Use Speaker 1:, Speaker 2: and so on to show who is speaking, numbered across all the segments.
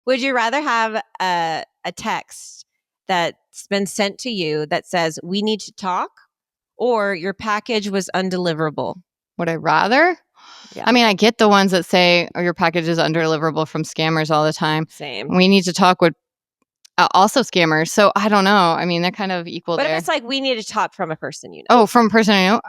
Speaker 1: Would you rather have a text that's been sent to you that says, "We need to talk," or your package was undeliverable?
Speaker 2: Would I rather?
Speaker 1: Yeah.
Speaker 2: I mean, I get the ones that say, "Oh, your package is undeliverable" from scammers all the time.
Speaker 1: Same.
Speaker 2: We need to talk with also scammers. So I don't know. I mean, they're kind of equal
Speaker 1: But
Speaker 2: there.
Speaker 1: if it's like, we need to talk from a person you know.
Speaker 2: Oh, from a person I know?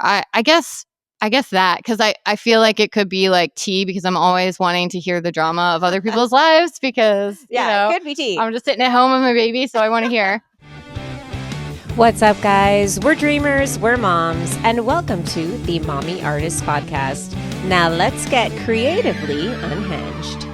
Speaker 2: I guess that, because I feel like it could be like tea, because I'm always wanting to hear the drama of other people's lives, because,
Speaker 1: it could be tea.
Speaker 2: I'm just sitting at home with my baby, so I want to hear.
Speaker 1: What's up, guys? We're dreamers, we're moms, and welcome to the Mommy Artist Podcast. Now let's get creatively unhinged.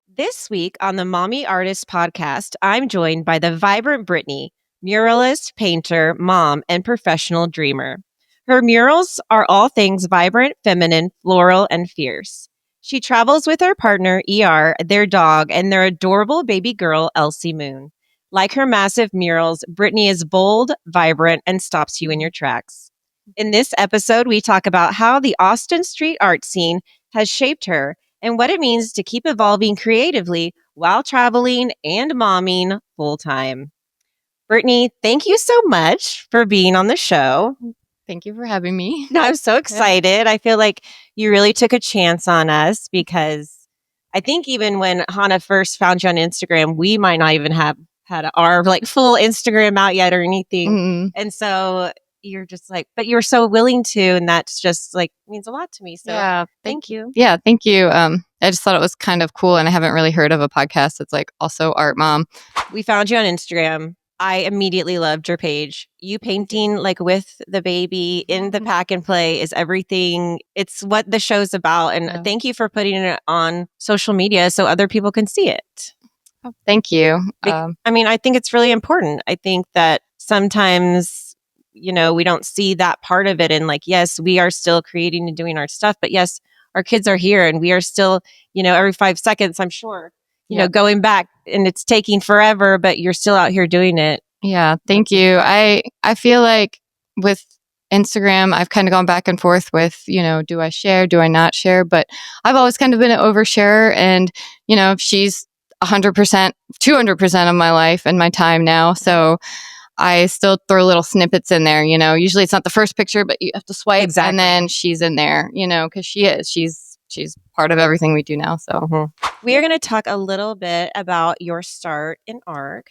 Speaker 1: This week on the Mommy Artist Podcast, I'm joined by the vibrant Brittany, muralist, painter, mom, and professional dreamer. Her murals are all things vibrant, feminine, floral, and fierce. She travels with her partner, ER, their dog, and their adorable baby girl, Elsy Moon. Like her massive murals, Brittany is bold, vibrant, and stops you in your tracks. In this episode, we talk about how the Austin street art scene has shaped her and what it means to keep evolving creatively while traveling and momming full time. Brittany, thank you so much for being on the show.
Speaker 2: Thank you for having me.
Speaker 1: No, I'm so excited. I feel like you really took a chance on us, because I think even when Hannah first found you on Instagram, we might not even have had our like full Instagram out yet or anything.
Speaker 2: Mm-hmm.
Speaker 1: And so you're just like, but you're so willing to, and that's just like means a lot to me. So
Speaker 2: yeah,
Speaker 1: thank you.
Speaker 2: Yeah, thank you. I just thought it was kind of cool, and I haven't really heard of a podcast that's like also art mom.
Speaker 1: We found you on Instagram. I immediately loved your page. You painting like with the baby in the pack and play is everything. It's what the show's about. And thank you for putting it on social media so other people can see it.
Speaker 2: Oh, thank you.
Speaker 1: I mean, I think it's really important. I think that sometimes, we don't see that part of it. And like, yes, we are still creating and doing our stuff, but yes, our kids are here and we are still, every 5 seconds, I'm sure, going back, and it's taking forever, but you're still out here doing it.
Speaker 2: Yeah. Thank you. I feel like with Instagram, I've kind of gone back and forth with, do I share? Do I not share? But I've always kind of been an oversharer, and, she's 100%, 200% of my life and my time now. So I still throw little snippets in there, usually it's not the first picture, but you have to swipe. Exactly. And then she's in there, because she's part of everything we do now. So
Speaker 1: we are going to talk a little bit about your start in art,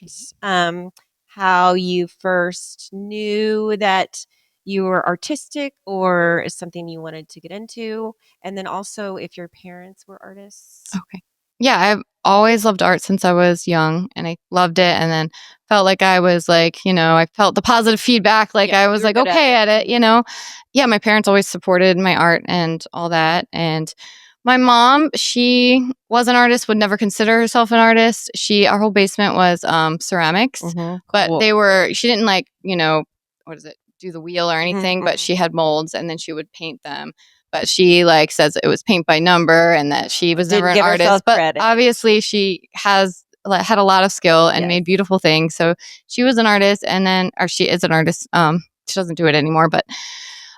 Speaker 1: how you first knew that you were artistic or something you wanted to get into, and then also if your parents were artists.
Speaker 2: Okay. Yeah, I've always loved art since I was young, and I loved it, and then felt like I was like, I felt the positive feedback, like I was like okay at it, Yeah, my parents always supported my art and all that. And my mom, she was an artist, would never consider herself an artist. Our whole basement was ceramics, but cool. She didn't like, do the wheel or anything, but she had molds, and then she would paint them. But she says it was paint by number, and that she was never an artist. But credit. Obviously she had a lot of skill and made beautiful things. So she was an artist, or she is an artist. She doesn't do it anymore, but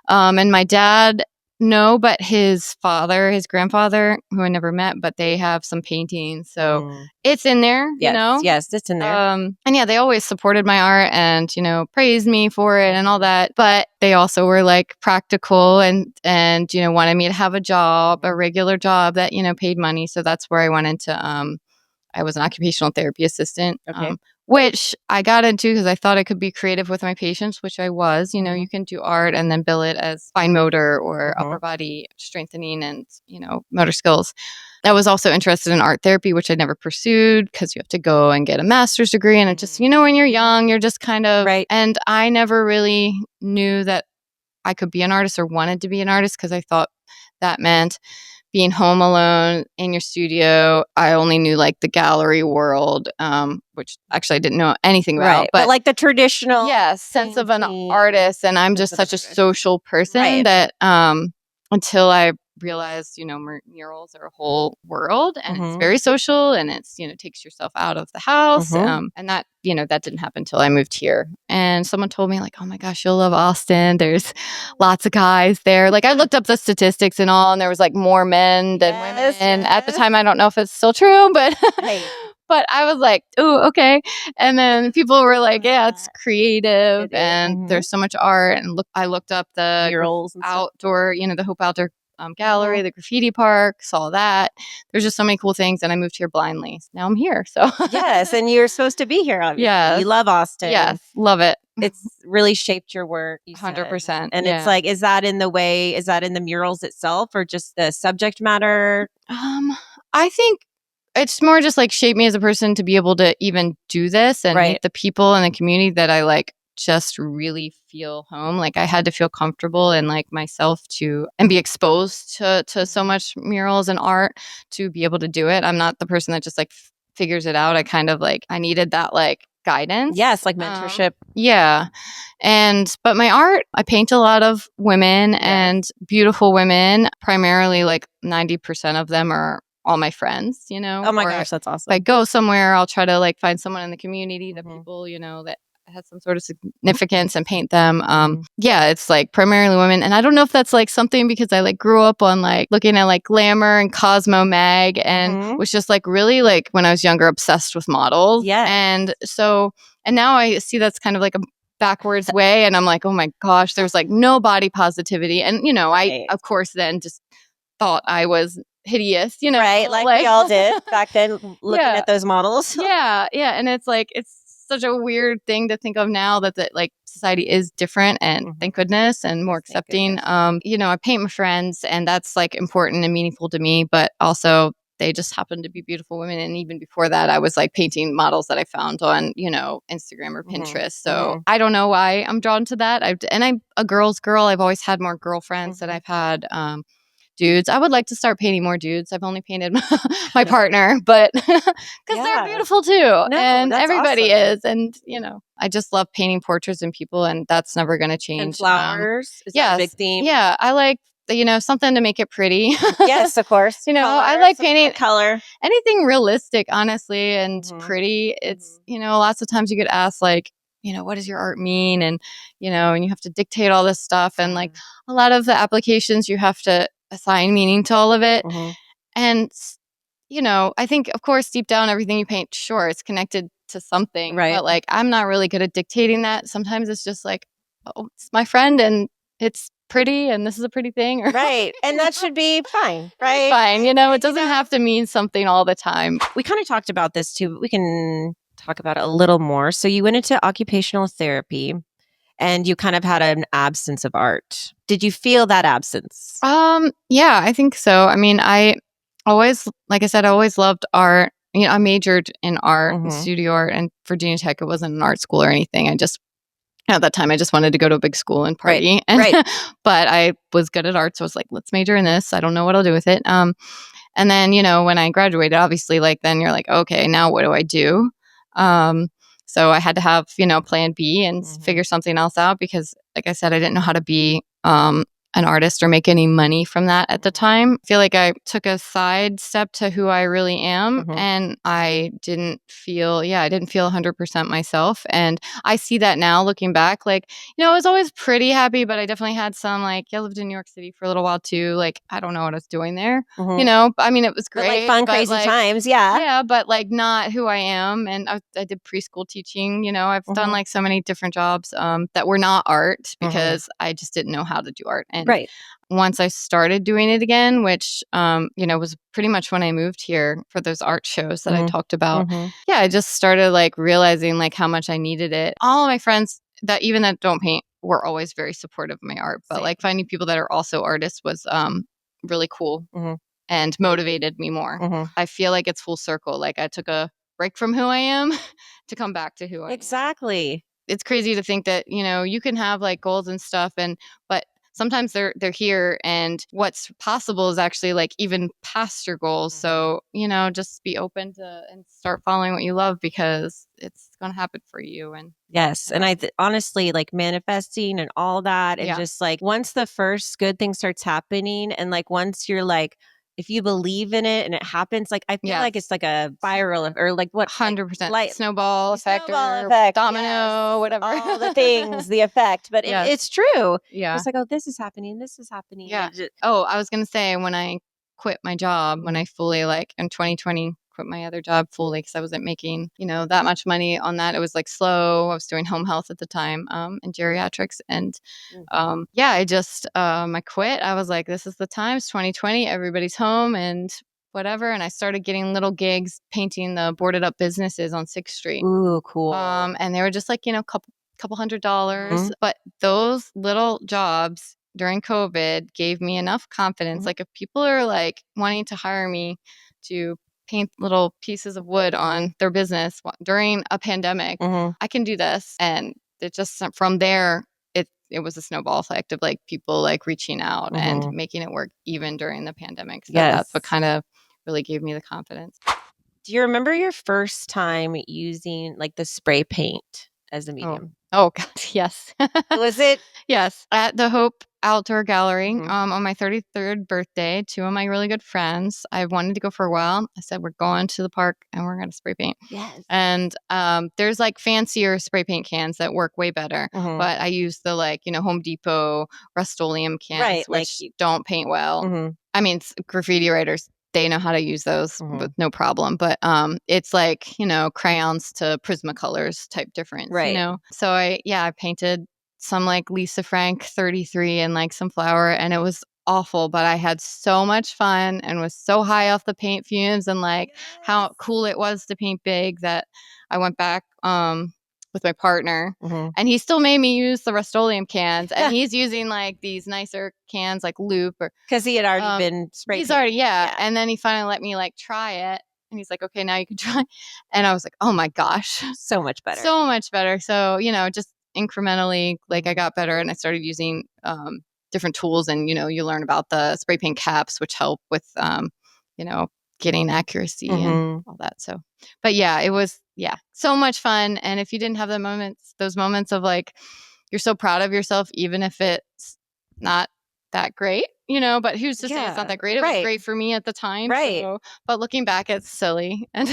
Speaker 2: and my dad, no, but his grandfather, who I never met, but they have some paintings. So it's in there,
Speaker 1: Yes, it's in there.
Speaker 2: And yeah, they always supported my art and, praised me for it and all that. But they also were like practical and wanted me to have a regular job that, paid money. So that's where I went into, I was an occupational therapy assistant.
Speaker 1: Okay.
Speaker 2: Which I got into because I thought I could be creative with my patients, which I was. You can do art and then bill it as fine motor or upper body strengthening and, motor skills. I was also interested in art therapy, which I never pursued because you have to go and get a master's degree. And it just, when you're young, you're just kind of,
Speaker 1: right.
Speaker 2: And I never really knew that I could be an artist or wanted to be an artist, because I thought that meant being home alone in your studio. I only knew like the gallery world, which actually I didn't know anything about.
Speaker 1: Right. But like the traditional
Speaker 2: sense of an artist. And I'm just such a social person that until I realized, murals are a whole world, and it's very social, and it's, takes yourself out of the house. And that, that didn't happen until I moved here. And someone told me like, oh my gosh, you'll love Austin. There's lots of guys there. Like I looked up the statistics and all, and there was like more men than women. And at the time, I don't know if it's still true, but but I was like, oh, okay. And then people were like, yeah, it's creative and there's so much art. And I looked up the
Speaker 1: murals and
Speaker 2: outdoor, the Hope Outdoor Gallery, the graffiti park, saw that. There's just so many cool things. And I moved here blindly. Now I'm here. So
Speaker 1: yes. And you're supposed to be here, obviously.
Speaker 2: Yes.
Speaker 1: You love Austin.
Speaker 2: Yes. Love it.
Speaker 1: It's really shaped your work.
Speaker 2: 100%.
Speaker 1: And it's like, is that in the murals itself or just the subject matter?
Speaker 2: I think it's more just like shaped me as a person to be able to even do this and meet the people in the community that I like just really feel home. Like I had to feel comfortable and like myself and be exposed to so much murals and art to be able to do it. I'm not the person that just like figures it out. I kind of like, I needed that like guidance.
Speaker 1: Yes, like mentorship.
Speaker 2: Yeah. But my art, I paint a lot of women and beautiful women, primarily like 90% of them are all my friends,
Speaker 1: Oh my gosh, that's awesome.
Speaker 2: If I go somewhere, I'll try to like find someone in the community, the people, that has some sort of significance and paint them. Yeah, it's like primarily women. And I don't know if that's like something because I like grew up on like looking at like Glamour and Cosmo Mag and was just like really like when I was younger obsessed with models.
Speaker 1: Yeah.
Speaker 2: And now I see that's kind of like a backwards way. And I'm like, oh my gosh, there's like no body positivity. And, I, of course, then just thought I was hideous,
Speaker 1: right? Like we all did back then, looking at those models.
Speaker 2: Yeah. And it's like, it's such a weird thing to think of now that like society is different and thank goodness and more accepting. I paint my friends and that's like important and meaningful to me, but also they just happen to be beautiful women. And even before that, I was like painting models that I found on, Instagram or Pinterest. So I don't know why I'm drawn to that. I'm a girl's girl. I've always had more girlfriends than I've had dudes. I would like to start painting more dudes. I've only painted my partner, but because they're beautiful too. And everybody is. And, I just love painting portraits and people and that's never going to change.
Speaker 1: And flowers is that a big theme.
Speaker 2: Yeah. I like, something to make it pretty.
Speaker 1: Yes, of course.
Speaker 2: Color, I like painting color, anything realistic, honestly, and pretty. It's, lots of times you get asked like, what does your art mean? And, and you have to dictate all this stuff. And like a lot of the applications you have to assign meaning to all of it. And, I think, of course, deep down, everything you paint, sure, it's connected to something. Right. But like, I'm not really good at dictating that. Sometimes it's just like, oh, it's my friend and it's pretty and this is a pretty thing.
Speaker 1: Right. And that should be fine. Right.
Speaker 2: Fine. It doesn't have to mean something all the time.
Speaker 1: We kind of talked about this too, but we can talk about it a little more. So you went into occupational therapy. And you kind of had an absence of art. Did you feel that absence?
Speaker 2: Yeah, I think so. I mean, I always, like I said, I always loved art. I majored in art, studio art, and Virginia Tech. It wasn't an art school or anything. At that time, I just wanted to go to a big school and party. But I was good at art, so I was like, let's major in this. I don't know what I'll do with it. And then, when I graduated, obviously, like then you're like, okay, now what do I do? So I had to have, plan B and figure something else out because, like I said, I didn't know how to be an artist or make any money from that at the time. I feel like I took a side step to who I really am and I didn't feel 100% myself. And I see that now looking back, like, I was always pretty happy, but I definitely had some I lived in New York City for a little while too. Like, I don't know what I was doing there, I mean, it was great.
Speaker 1: But like fun, crazy times. Yeah.
Speaker 2: Yeah. But like not who I am. And I did preschool teaching, I've done like so many different jobs that were not art because I just didn't know how to do art. And once I started doing it again, which, was pretty much when I moved here for those art shows that I talked about. Yeah, I just started like realizing like how much I needed it. All of my friends that don't paint were always very supportive of my art. But like finding people that are also artists was really cool and motivated me more. I feel like it's full circle. Like I took a break from who I am to come back to who I am.
Speaker 1: Exactly.
Speaker 2: It's crazy to think that, you can have like goals and stuff but sometimes they're here, and what's possible is actually like even past your goals. So, just be open to and start following what you love, because it's going to happen for you. And
Speaker 1: yes. And honestly, like manifesting and all that, and just like once the first good thing starts happening, and like once you're like, if you believe in it and it happens, like I feel like it's like a viral or like what
Speaker 2: 100%
Speaker 1: like
Speaker 2: snowball effect, domino, whatever.
Speaker 1: all the things, the effect. But it's true.
Speaker 2: Yeah.
Speaker 1: It's like, oh, this is happening. This is happening.
Speaker 2: Yeah. I was going to say, when I quit my job, when I fully like in 2020 quit my other job fully, because I wasn't making, that much money on that. It was like slow. I was doing home health at the time, and geriatrics. And I just, I quit. I was like, this is the time. It's 2020. Everybody's home and whatever. And I started getting little gigs painting the boarded up businesses on 6th Street.
Speaker 1: Ooh, cool.
Speaker 2: And they were just like, couple $100s. But those little jobs during COVID gave me enough confidence. Like if people are like wanting to hire me to paint little pieces of wood on their business during a pandemic, I can do this. And it just, from there, it was a snowball effect of like people like reaching out and making it work even during the pandemic. So that's what kind of really gave me the confidence.
Speaker 1: Do you remember your first time using like the spray paint as a medium?
Speaker 2: Oh God, yes.
Speaker 1: Was it?
Speaker 2: Yes, at the Hope Outdoor Gallery on my 33rd birthday. 2 of my really good friends. I wanted to go for a while. I said, we're going to the park and we're going to spray paint.
Speaker 1: Yes.
Speaker 2: And there's like fancier spray paint cans that work way better. But I use the like, Home Depot Rust-Oleum cans, which don't paint well. I mean, graffiti writers, they know how to use those with no problem. But it's like, crayons to Prismacolors type difference, So I painted some like Lisa Frank 33 and like some flower, and it was awful, but I had so much fun and was so high off the paint fumes and like how cool it was to paint big that I went back with my partner, and he still made me use the Rust-Oleum cans, and he's using like these nicer cans like Loop, or
Speaker 1: because he had already been sprayed.
Speaker 2: He's already and then he finally let me like try it, and he's like, okay, now you can try. And I was like, oh my gosh,
Speaker 1: so much better.
Speaker 2: So just incrementally, like I got better, and I started using different tools, and you learn about the spray paint caps, which help with getting accuracy and all that. So, but it was so much fun. And if you didn't have those moments of like you're so proud of yourself, even if it's not that great, but who's to say it's not that great? It was great for me at the time.
Speaker 1: Right.
Speaker 2: So, but looking back, it's silly. And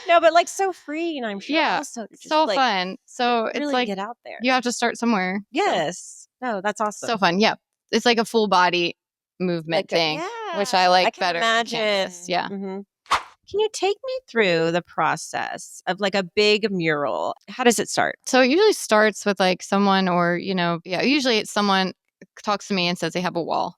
Speaker 1: no, but like so free, and I'm sure also
Speaker 2: so like, fun. So
Speaker 1: really
Speaker 2: it's like
Speaker 1: get out there.
Speaker 2: You have to start somewhere.
Speaker 1: Yes. So. No, that's awesome.
Speaker 2: So fun. Yeah. It's like a full body movement thing, which I like better.
Speaker 1: Imagine.
Speaker 2: Yeah.
Speaker 1: Can you take me through the process of like a big mural? How does it start?
Speaker 2: So it usually starts with like someone, or, usually it's someone talks to me and says they have a wall,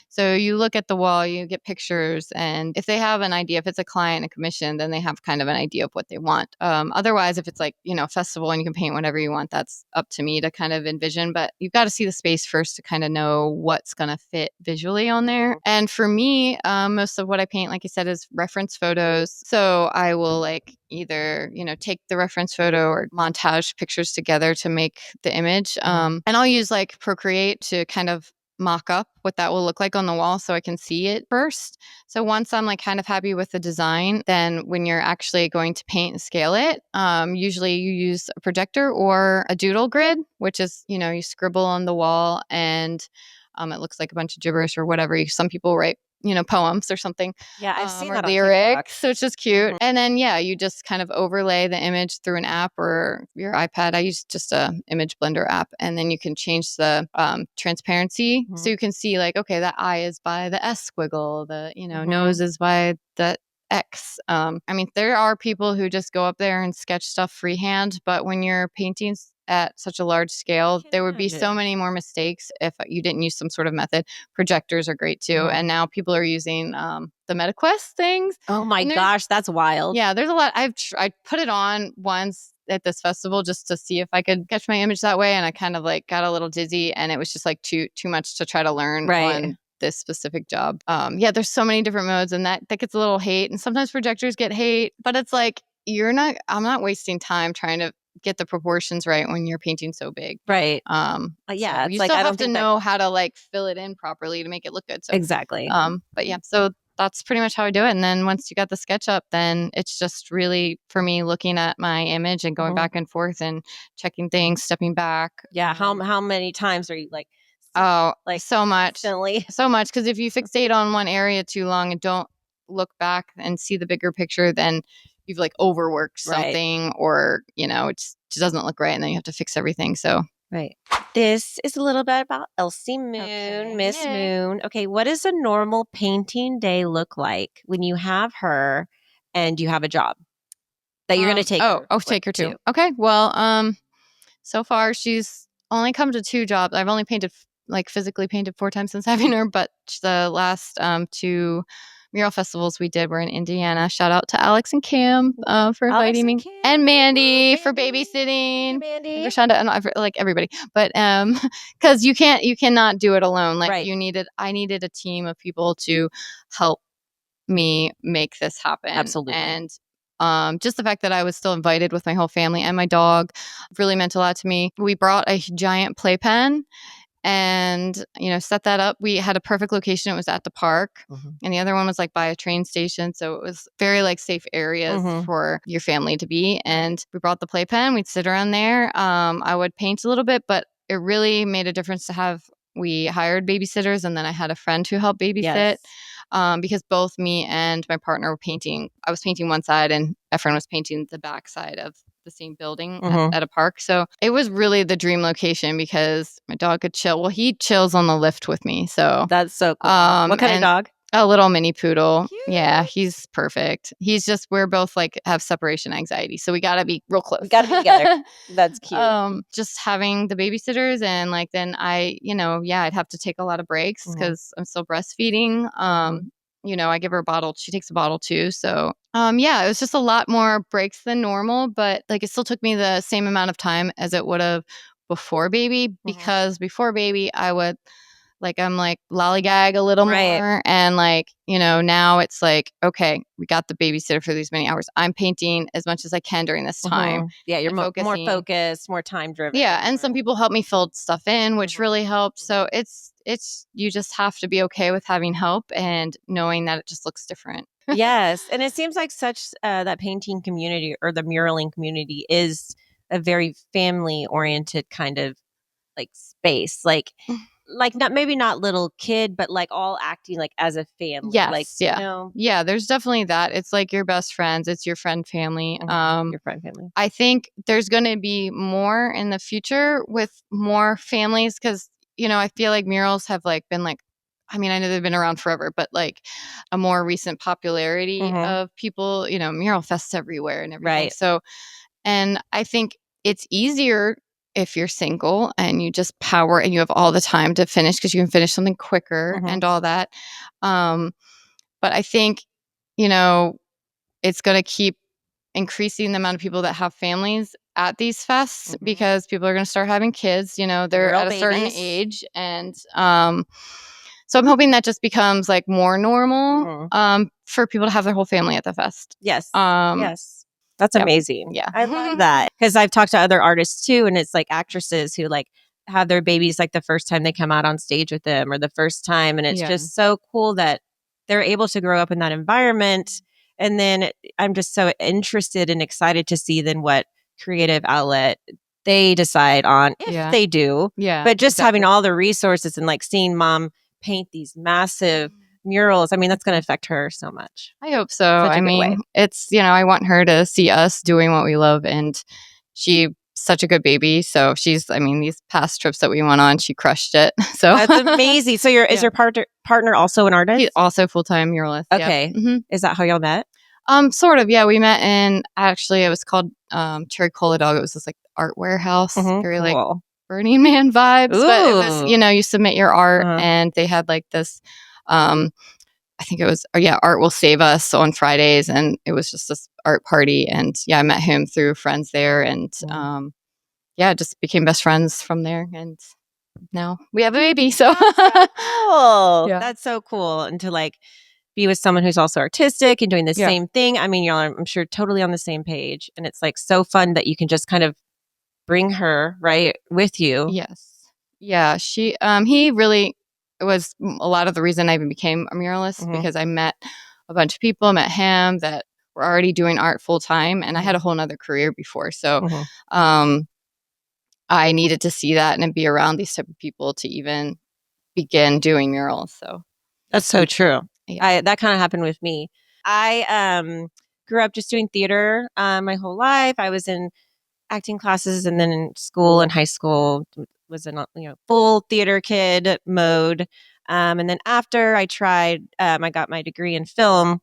Speaker 2: So you look at the wall, you get pictures, and if they have an idea, if it's a client, a commission, then they have kind of an idea of what they want. Otherwise, if it's like, a festival and you can paint whatever you want, that's up to me to kind of envision, but you've got to see the space first to kind of know what's going to fit visually on there. And for me, most of what I paint, like I said, is reference photos. So I will like either, take the reference photo or montage pictures together to make the image. And I'll use like Procreate to kind of mock up what that will look like on the wall so I can see it first. So once I'm like kind of happy with the design, then when you're actually going to paint and scale it, usually you use a projector or a doodle grid, which is, you scribble on the wall and it looks like a bunch of gibberish or whatever. Some people write poems or something.
Speaker 1: Yeah, I've seen that on
Speaker 2: lyrics,
Speaker 1: TikTok.
Speaker 2: so it's just cute. And then you just kind of overlay the image through an app or your iPad. I use just a image blender app, and then you can change the transparency, so you can see like, okay, that eye is by the S squiggle, the nose is by the X. I mean, there are people who just go up there and sketch stuff freehand, but when you're painting at such a large scale, there would be so many more mistakes if you didn't use some sort of method. Projectors are great too. And now people are using the MetaQuest things.
Speaker 1: Oh my gosh, that's wild.
Speaker 2: Yeah, there's a lot. I put it on once at this festival just to see if I could catch my image that way. And I kind of like got a little dizzy, and it was just like too much to try to learn on this specific job. There's so many different modes, and that gets a little hate. And sometimes projectors get hate, but it's like, I'm not wasting time trying to get the proportions right when you're painting so big.
Speaker 1: Right.
Speaker 2: So you still have to know how to like fill it in properly to make it look good. So
Speaker 1: exactly.
Speaker 2: But yeah, so that's pretty much how I do it. And then once you got the sketch up, then it's just really for me looking at my image and going back and forth and checking things, stepping back.
Speaker 1: Yeah. How many times are you like?
Speaker 2: Oh, like so much,
Speaker 1: silly.
Speaker 2: so much. Because if you fixate on one area too long and don't look back and see the bigger picture, then you've like overworked something, or it just doesn't look right, and then you have to fix everything. So
Speaker 1: right. This is a little bit about Elsy Moon, Miss Moon. Okay, what does a normal painting day look like when you have her and you have a job that you're going to take her?
Speaker 2: Take her to. Okay, well, so far she's only come to 2 jobs. I've only painted physically painted 4 times since having her, but the last 2 mural festivals we did were in Indiana. Shout out to Alex and Cam for inviting me, and Mandy for babysitting.
Speaker 1: Mandy,
Speaker 2: like everybody, but because you cannot do it alone. Like I needed a team of people to help me make this happen.
Speaker 1: Absolutely.
Speaker 2: And just the fact that I was still invited with my whole family and my dog really meant a lot to me. We brought a giant playpen and set that up. We had a perfect location. It was at the park, and the other one was like by a train station, so it was very like safe areas for your family to be. And we brought the playpen. We'd sit around there. I would paint a little bit, but it really made a difference to have. We hired babysitters, and then I had a friend who helped babysit. Because both me and my partner were painting. I was painting one side, and my friend was painting the back side of the same building at a park. So it was really the dream location because my dog could chill. Well, he chills on the lift with me. So
Speaker 1: that's so cool. What kind of dog?
Speaker 2: A little mini poodle.
Speaker 1: Cute.
Speaker 2: Yeah, he's perfect. We're both like have separation anxiety. So we got to be real close.
Speaker 1: We got to be together. That's cute.
Speaker 2: Just having the babysitters and then I'd have to take a lot of breaks because I'm still breastfeeding. I give her a bottle. She takes a bottle too. So, it was just a lot more breaks than normal, but it still took me the same amount of time as it would have before baby, because before baby, I would I'm lollygag a little more. And now it's okay, we got the babysitter for these many hours. I'm painting as much as I can during this time.
Speaker 1: Yeah, you're more focused, more time driven.
Speaker 2: Yeah, and some people help me fill stuff in, which really helps. So it's you just have to be okay with having help and knowing that it just looks different.
Speaker 1: Yes, and it seems like such that painting community or the muraling community is a very family oriented kind of space. Not little kid, but all acting as a family.
Speaker 2: Yes, yeah. There's definitely that. It's like your best friends. It's your friend family.
Speaker 1: Your friend family.
Speaker 2: I think there's going to be more in the future with more families because I feel like murals have been I know they've been around forever, but a more recent popularity of people. Mural fests everywhere and everything.
Speaker 1: Right.
Speaker 2: So, and I think it's easier if you're single and you just power and you have all the time to finish because you can finish something quicker and all that. But I think, it's going to keep increasing the amount of people that have families at these fests because people are going to start having kids, they're at a certain age. And so I'm hoping that just becomes more normal for people to have their whole family at the fest.
Speaker 1: Yes. Yes. That's amazing.
Speaker 2: Yeah.
Speaker 1: I love that. Because I've talked to other artists too, and it's actresses who have their babies the first time they come out on stage with them or the first time. And it's just so cool that they're able to grow up in that environment. And then I'm just so interested and excited to see then what creative outlet they decide on if they do.
Speaker 2: Yeah.
Speaker 1: But just having all the resources and seeing mom paint these massive murals, that's going to affect her so much.
Speaker 2: I hope so. It's, I want her to see us doing what we love, and she's such a good baby. So she's, these past trips that we went on, she crushed it. So
Speaker 1: that's amazing. So is your partner also an artist?
Speaker 2: He's also full-time muralist.
Speaker 1: Okay. Yep. Is that how y'all met?
Speaker 2: Sort of. Yeah. We met in, actually it was called Cherry Cola Dog. It was this art warehouse, very
Speaker 1: cool.
Speaker 2: Burning Man vibes.
Speaker 1: Ooh.
Speaker 2: But it was, you submit your art and they had this, I think it was, Art Will Save Us on Fridays. And it was just this art party. And I met him through friends there and, just became best friends from there. And now we have a baby. So
Speaker 1: that's so cool.
Speaker 2: Yeah.
Speaker 1: That's so cool. And to be with someone who's also artistic and doing the
Speaker 2: Yeah.
Speaker 1: same thing. I mean, y'all are, I'm sure, totally on the same page. And it's like so fun that you can just kind of bring her right with you.
Speaker 2: Yes. Yeah. He really was a lot of the reason I even became a muralist
Speaker 1: Mhm.
Speaker 2: because I met a bunch of people, met him that were already doing art full time. And I had a whole nother career before. So,
Speaker 1: Mhm.
Speaker 2: I needed to see that and be around these type of people to even begin doing murals. So
Speaker 1: That's so true.
Speaker 2: yeah.
Speaker 1: That kind of happened with me. I grew up just doing theater my whole life. I was in acting classes, and then in school and high school was in full theater kid mode. And then after I tried, I got my degree in film,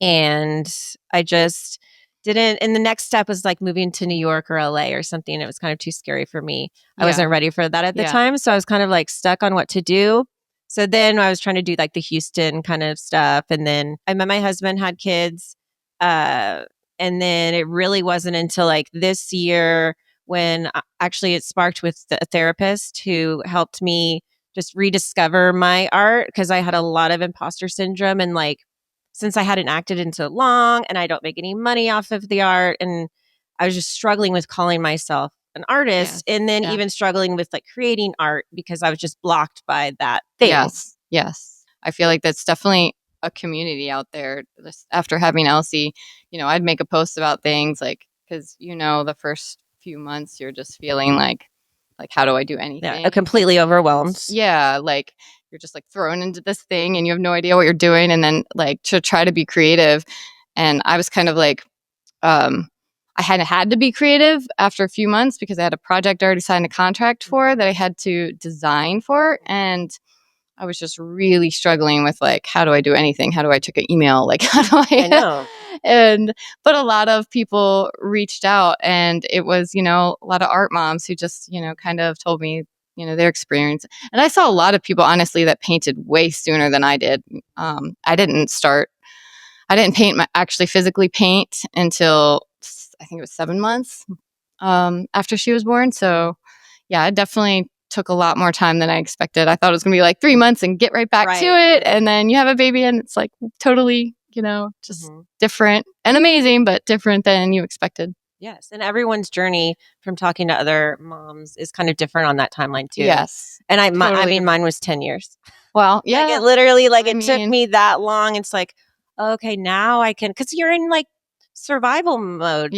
Speaker 1: and I just didn't. And the next step was like moving to New York or LA or something. It was kind of too scary for me. I wasn't ready for that at the time, so I was kind of like stuck on what to do. So then I was trying to do like the Houston kind of stuff, and then I met my husband, had kids, and then it really wasn't until like this year when actually it sparked with a therapist who helped me just rediscover my art, because I had a lot of imposter syndrome, and like since I hadn't acted in so long and I don't make any money off of the art, and I was just struggling with calling myself an artist, and then even struggling with like creating art because I was just blocked by that thing.
Speaker 2: Yes. I feel like that's definitely a community out there. After having Elsy, I'd make a post about things like, because, the first few months you're just feeling like how do I do anything?
Speaker 1: Yeah, completely overwhelmed.
Speaker 2: Yeah, like you're just like thrown into this thing and you have no idea what you're doing, and then like to try to be creative. And I was kind of like, I had to be creative after a few months because I had a project I already signed a contract for that I had to design for, and I was just really struggling with like, how do I do anything? How do I check an email? Like, how do I
Speaker 1: know.
Speaker 2: But a lot of people reached out, and it was, a lot of art moms who just, kind of told me, their experience. And I saw a lot of people, honestly, that painted way sooner than I did. I didn't actually physically paint until I think it was 7 months after she was born. So yeah, it definitely took a lot more time than I expected. I thought it was going to be like 3 months and get right back to it. And then you have a baby and it's like totally, just different and amazing, but different than you expected.
Speaker 1: Yes. And everyone's journey from talking to other moms is kind of different on that timeline too.
Speaker 2: Yes.
Speaker 1: And I mean, mine was 10 years.
Speaker 2: Well, yeah.
Speaker 1: Like it literally, like it took me that long. It's like, okay, now I can, because you're in like survival mode,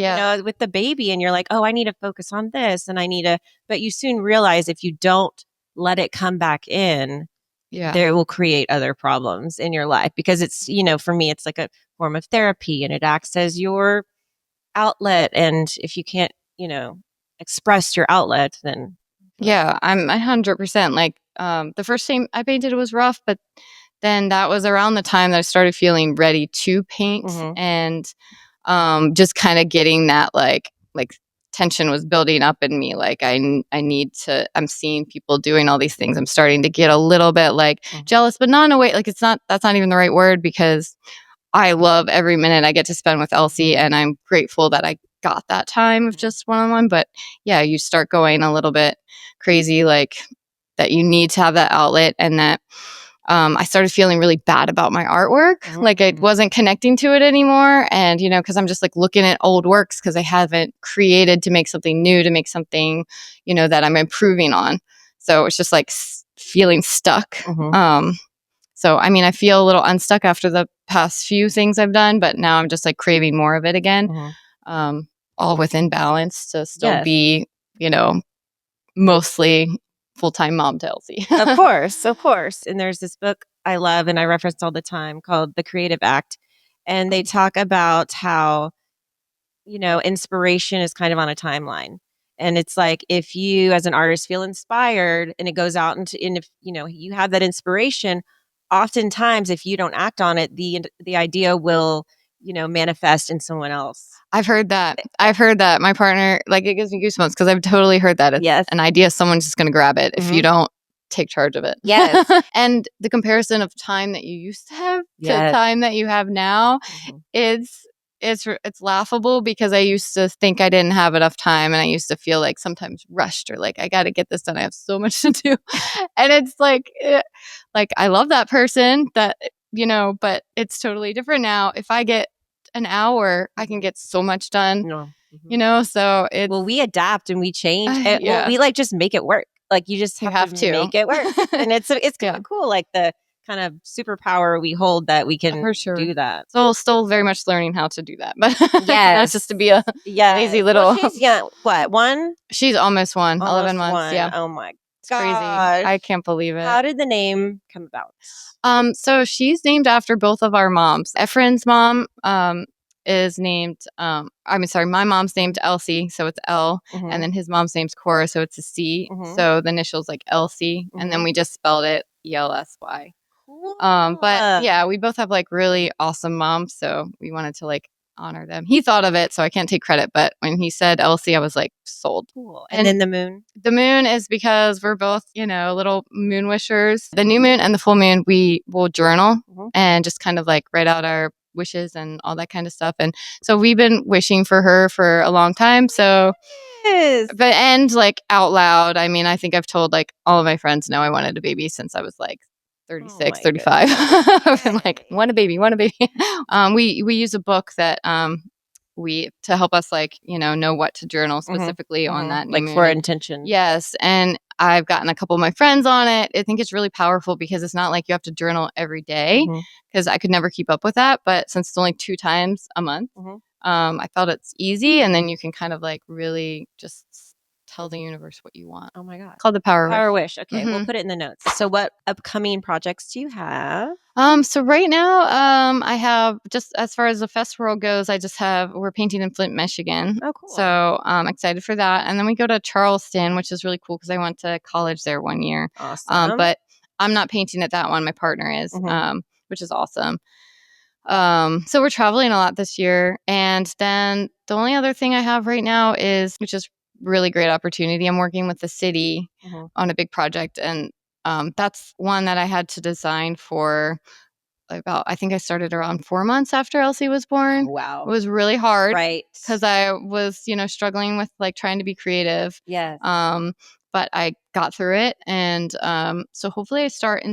Speaker 1: with the baby, and you're like, oh, I need to focus on this, and but you soon realize if you don't let it come back in, there will create other problems in your life, because it's, for me, it's like a form of therapy, and it acts as your outlet. And if you can't, express your outlet, then
Speaker 2: I'm 100% like, the first time I painted was rough, but then that was around the time that I started feeling ready to paint, and just kind of getting that like tension was building up in me. Like I need to. I'm seeing people doing all these things. I'm starting to get a little bit like jealous, but not in a way like that's not even the right word, because I love every minute I get to spend with Elsy, and I'm grateful that I got that time of just one-on-one. But yeah, you start going a little bit crazy, like that you need to have that outlet, and that I started feeling really bad about my artwork. Like I wasn't connecting to it anymore. And, because I'm just like looking at old works because I haven't created to make something new, to make something, that I'm improving on. So it's just like feeling stuck. So, I mean, I feel a little unstuck after the past few things I've done, but now I'm just like craving more of it again. All within balance to still be, mostly full-time mom to Elsy.
Speaker 1: Of course. And there's this book I love and I reference all the time called The Creative Act. And they talk about how, inspiration is kind of on a timeline. And it's like, if you as an artist feel inspired and it goes out and if, you have that inspiration, oftentimes if you don't act on it, the idea will, manifest in someone else.
Speaker 2: I've heard that. My partner, like, it gives me goosebumps because I've totally heard that. It's an idea, someone's just going to grab it if you don't take charge of it.
Speaker 1: Yes.
Speaker 2: And the comparison of time that you used to have to time that you have now, it's laughable, because I used to think I didn't have enough time, and I used to feel like sometimes rushed, or like I got to get this done. I have so much to do. And it's like I love that person that but it's totally different now. If I get an hour, I can get so much done,
Speaker 1: No.
Speaker 2: so it's...
Speaker 1: Well, we adapt and we change.
Speaker 2: Yeah.
Speaker 1: We just make it work. Like you just have to make it work. And it's kind of cool. Like the kind of superpower we hold that we can
Speaker 2: For sure.
Speaker 1: do that.
Speaker 2: So still very much learning how to do that, but
Speaker 1: yes,
Speaker 2: not just to be a lazy little...
Speaker 1: Well, she's what, 1?
Speaker 2: She's almost 1,
Speaker 1: Almost
Speaker 2: 11 months.
Speaker 1: 1.
Speaker 2: Yeah.
Speaker 1: Oh my
Speaker 2: It's crazy. I can't believe it.
Speaker 1: How did the name come about?
Speaker 2: So she's named after both of our moms. Efren's mom is named, my mom's named Elsy, so it's L, and then his mom's name's Cora, so it's a C. So the initials like Elsy, and then we just spelled it ELSY.
Speaker 1: Cool.
Speaker 2: But yeah, we both have like really awesome moms, so we wanted to like honor them. He thought of it, so I can't take credit, but when he said Elsy, I was like, sold.
Speaker 1: Cool. And then the moon?
Speaker 2: The moon is because we're both, little moon wishers. The new moon and the full moon, we will journal and just kind of like write out our wishes and all that kind of stuff. And so we've been wishing for her for a long time. So, and like out loud, I mean, I think I've told like all of my friends know I wanted a baby since I was like 36, 35. I'm like, want a baby. We use a book that to help us like, know what to journal specifically on that.
Speaker 1: Like for intention.
Speaker 2: Yes. And I've gotten a couple of my friends on it. I think it's really powerful because it's not like you have to journal every day, because I could never keep up with that. But since it's only 2 times a month, I felt it's easy. And then you can kind of like really just tell the universe what you want.
Speaker 1: Oh my God.
Speaker 2: It's called the Power Wish.
Speaker 1: Okay. We'll put it in the notes. So what upcoming projects do you have?
Speaker 2: So right now, I have, just as far as the festival goes, we're painting in Flint, Michigan.
Speaker 1: Oh, cool.
Speaker 2: So I'm excited for that. And then we go to Charleston, which is really cool because I went to college there 1 year.
Speaker 1: Awesome.
Speaker 2: But I'm not painting at that one. My partner is, which is awesome. So we're traveling a lot this year. And then the only other thing I have right now which is really great opportunity. I'm working with the city on a big project, and that's one that I had to design for I think I started around 4 months after Elsy was born.
Speaker 1: Wow.
Speaker 2: It was really hard.
Speaker 1: Right.
Speaker 2: Because I was, struggling with like trying to be creative.
Speaker 1: Yes.
Speaker 2: But I got through it. And so hopefully I start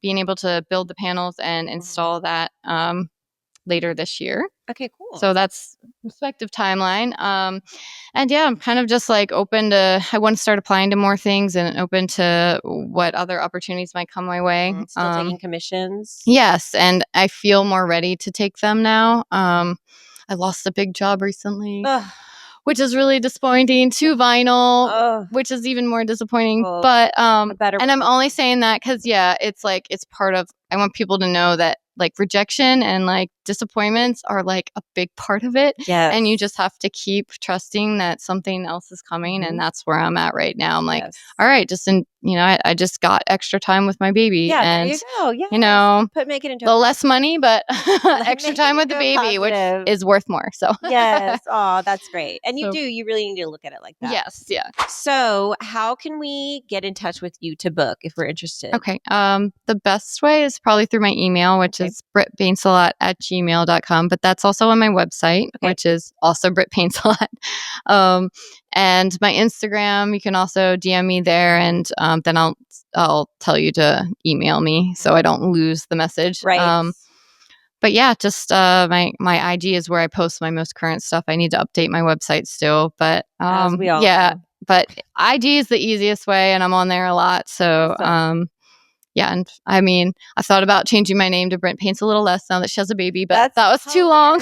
Speaker 2: being able to build the panels and install that later this year.
Speaker 1: Okay, cool.
Speaker 2: So that's respective timeline. And yeah, I'm kind of just like open to, I want to start applying to more things and open to what other opportunities might come my way.
Speaker 1: Still taking commissions?
Speaker 2: Yes. And I feel more ready to take them now. I lost a big job recently, which is really disappointing, to vinyl, which is even more disappointing. But, and I'm only saying that because, it's like, it's part of, I want people to know that like rejection and like disappointments are like a big part of it.
Speaker 1: Yes.
Speaker 2: And you just have to keep trusting that something else is coming. And that's where I'm at right now. I'm like, all right, I just got extra time with my baby.
Speaker 1: Yeah,
Speaker 2: and,
Speaker 1: there you go. Yeah. Make it into
Speaker 2: a little less money, but extra time with the baby, which is worth more. So
Speaker 1: yes. Oh, that's great. And you really need to look at it like that.
Speaker 2: Yes. Yeah.
Speaker 1: So how can we get in touch with you to book if we're interested?
Speaker 2: Okay. The best way is probably through my email, which is brittpaintsalot@gmail.com. But that's also on my website, which is also brittpaintsalot. And my Instagram, you can also DM me there, and then I'll tell you to email me so I don't lose the message.
Speaker 1: Right.
Speaker 2: But yeah, just my IG is where I post my most current stuff. I need to update my website still, but
Speaker 1: as we all do.
Speaker 2: But IG is the easiest way, and I'm on there a lot. So yeah, and I mean, I thought about changing my name to Britt Paints a Little Less now that she has a baby, but that was too long.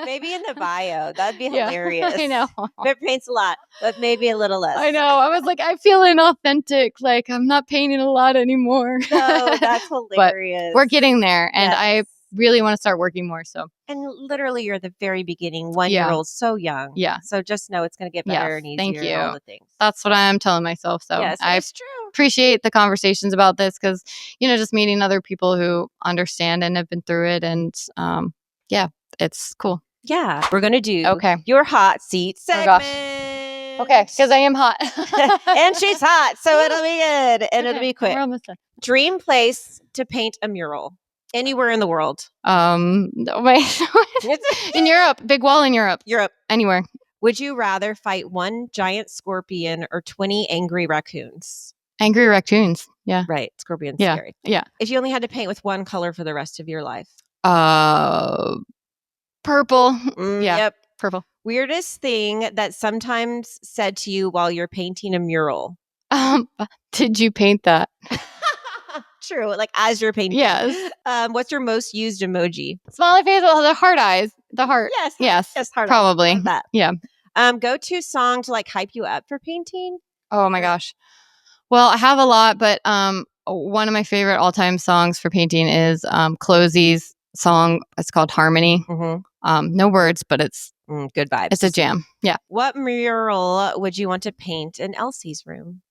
Speaker 1: Maybe in the bio. That'd be hilarious.
Speaker 2: I know.
Speaker 1: Britt paints a lot, but maybe a little less.
Speaker 2: I know. I was like, I feel inauthentic. Like, I'm not painting a lot anymore.
Speaker 1: No, that's hilarious.
Speaker 2: But we're getting there, and I really want to start working more. So,
Speaker 1: and literally, you're the very beginning. 1-year-old, so young.
Speaker 2: Yeah.
Speaker 1: So just know it's going to get better and easier.
Speaker 2: Thank you.
Speaker 1: And all the things.
Speaker 2: That's what I'm telling myself. So
Speaker 1: it's true.
Speaker 2: Appreciate the conversations about this because, just meeting other people who understand and have been through it. And it's cool.
Speaker 1: Yeah. We're going to do your hot seat segment.
Speaker 2: Oh, gosh. Okay. Because I am hot.
Speaker 1: And she's hot. So it'll be good. And it'll be quick.
Speaker 2: We're almost done.
Speaker 1: Dream place to paint a mural. Anywhere in the world.
Speaker 2: Wait. In Europe. Big wall in Europe. Anywhere.
Speaker 1: Would you rather fight one giant scorpion or 20 angry raccoons?
Speaker 2: Angry raccoons. Yeah.
Speaker 1: Right. Scorpion's
Speaker 2: Yeah.
Speaker 1: scary.
Speaker 2: Yeah.
Speaker 1: If you only had to paint with one color for the rest of your life.
Speaker 2: Purple. Yeah.
Speaker 1: Yep.
Speaker 2: Purple.
Speaker 1: Weirdest thing that sometimes said to you while you're painting a mural.
Speaker 2: Did you paint that?
Speaker 1: True. Like as you're painting.
Speaker 2: Yes.
Speaker 1: What's your most used emoji?
Speaker 2: Smiley face with the heart eyes. The heart.
Speaker 1: Yes.
Speaker 2: Yes.
Speaker 1: Yes. Heart
Speaker 2: Probably.
Speaker 1: eyes. Love that.
Speaker 2: Yeah.
Speaker 1: Go-to song to like hype you up for painting?
Speaker 2: Oh my gosh. Well, I have a lot, but one of my favorite all-time songs for painting is Clozy's song. It's called Harmony.
Speaker 1: Mm-hmm.
Speaker 2: No words, but it's
Speaker 1: good vibes.
Speaker 2: It's a jam. Yeah.
Speaker 1: What mural would you want to paint in Elsy's room?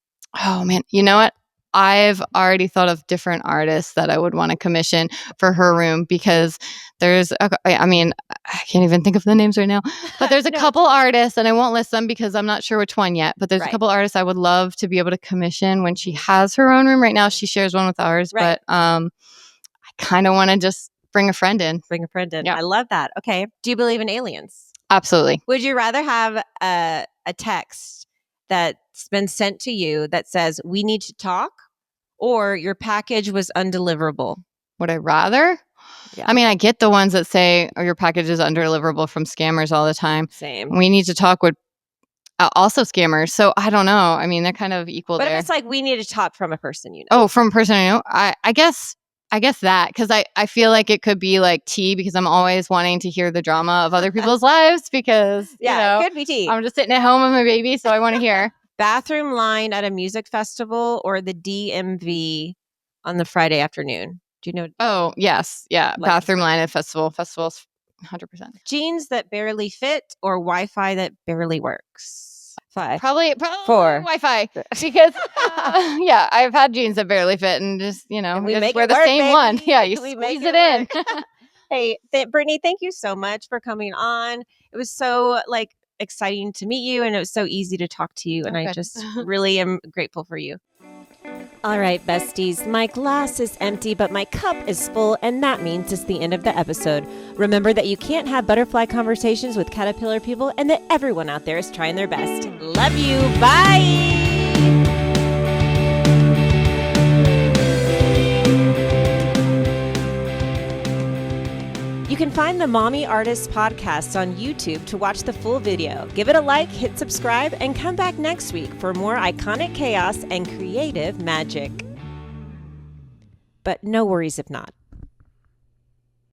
Speaker 2: Oh man, you know what? I've already thought of different artists that I would want to commission for her room because I can't even think of the names right now, but there's a couple artists, and I won't list them because I'm not sure which one yet, but there's a couple artists I would love to be able to commission when she has her own room. Right now she shares one with ours, but I kind of want to just bring a friend in.
Speaker 1: Yeah. I love that. Okay. Do you believe in aliens?
Speaker 2: Absolutely.
Speaker 1: Would you rather have a text that's been sent to you that says, we need to talk, or your package was undeliverable?
Speaker 2: Would I rather? Yeah. I mean, I get the ones that say, oh, your package is undeliverable from scammers all the time.
Speaker 1: Same.
Speaker 2: We need to talk with also scammers. So I don't know. I mean, they're kind of equal there.
Speaker 1: But if it's like, we need to talk from a person you know.
Speaker 2: Oh, from a person I know? I guess that, because I feel like it could be like tea, because I'm always wanting to hear the drama of other people's lives, because
Speaker 1: it could be tea.
Speaker 2: I'm just sitting at home with my baby, so I want to hear.
Speaker 1: Bathroom line at a music festival or the DMV on the Friday afternoon? Do you know?
Speaker 2: Oh, yes. Yeah. Like, bathroom line at festivals, 100%.
Speaker 1: Jeans that barely fit or Wi-Fi that barely works? 5.
Speaker 2: Probably
Speaker 1: 4.
Speaker 2: Wi-Fi, because I've had jeans that barely fit, and just we just wear the same one. Yeah, you squeeze it in.
Speaker 1: Hey, Brittany, thank you so much for coming on. It was so exciting to meet you, and it was so easy to talk to you, and I just really am grateful for you. All right, besties, my glass is empty, but my cup is full, and that means it's the end of the episode. Remember that you can't have butterfly conversations with caterpillar people, and that everyone out there is trying their best. Love you. Bye. You can find the Mommy Artist podcast on YouTube to watch the full video. Give it a like, hit subscribe, and come back next week for more iconic chaos and creative magic. But no worries if not.